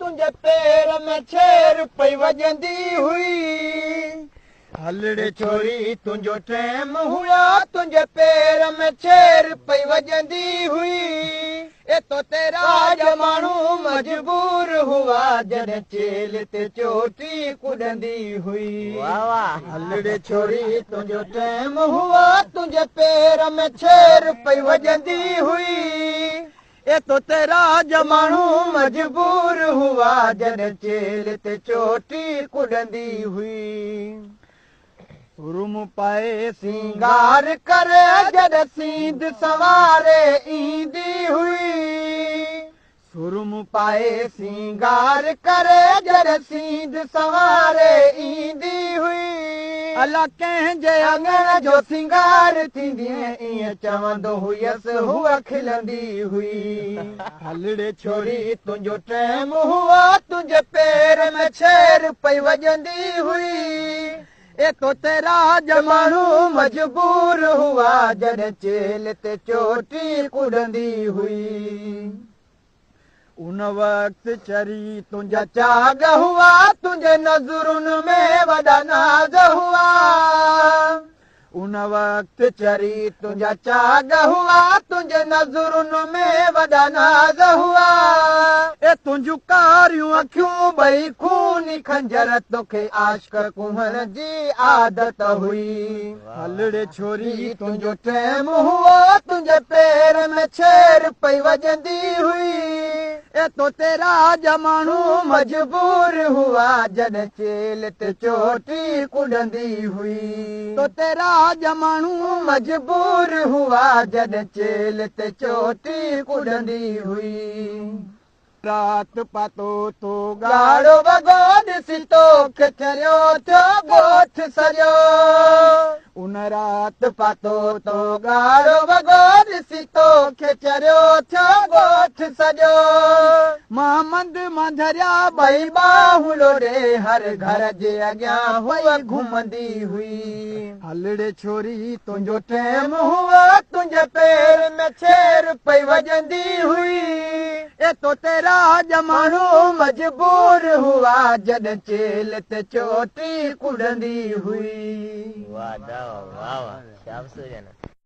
तुंहिंजे पेर में छेर पई वॼंदी हुई हलड़े छोरी तुंहिंजो टाइम हुआ तुंहिंजे पेर में छेर पई वॼंदी हुई तो तेरा जमानू मजबूर हुआ जॾहिं चेल ते चोटी कुॾंदी हुई हलड़े छोरी तुंहिंजो टाइम हुआ तुंहिंजे पेर में छेर पई वॼंदी हुई तो तेरा जमानू मजबूर हुआ जॾहिं चेल ते चोटी कुॾंदी हुई रुम पाए सिंगार करे जॾहिं सींध सवारे ईंदी हुई सुरम पाए सिंगार करे जॾहिं सींध सवारे ईंदी हुई अला कंहिंजे अंगण जो सिंगार थींदी ईअं चवंदो हुयसि हूअ खिलंदी हुई हलड़े छोरी तुंहिंजो टाइम हुआ तुंहिंजे पेर में छेर पई वॼंदी हुई तो तेरा जमानू मजबूर हुआ जॾहिं चेल ते चोटी कुॾंदी हुई उन वक़्तु चरी तुंहिंजा चाग हुआ तुंहिंजे नज़रुनि में वॾा नाज़ हुआ उन वक़्तु चरी तुंहिंजा चाग हुआ तुंहिंजे नज़रुनि में वॾा नाज़ हुआ तुंहिंजूं कारियूं अखियूं ॿई खूनी खंजर तोखे आशिक कुहण जी आदत हुई हलड़े छोरी तुंहिंजो टाइम हुओ तुंहिंजे पेर में छेर पई वॼंदी हुई तो तेरा जमानू मजबूर हुआ जॾहिं चेल ते चोटी कुॾंदी हुई तो तेरा जमानू मजबूर हुआ जॾहिं चेल ते चोटी कुॾंदी हुई रात पातो तो गाढ़ो वॻो ॾिसी तोखे चरियो थियो ॻोठ सॼो उन रात पातो तो गाढ़ो वॻो ॾिसी तोखे चरियो थियो ॻोठ सॼो मां मंद मंझरिया ॿई ॿाहूं लोड़े हर घर जे अॻियां हुई घुमंदी हुई हलड़े छोरी तुंहिंजो टाइम हुओ तुंहिंजे पेर में छेर पई वॼंदी हुई तो तेरा जमानू मजबूर हुआ जॾहिं चेल ते चोटी कुॾंदी हुई वाह वाह वाह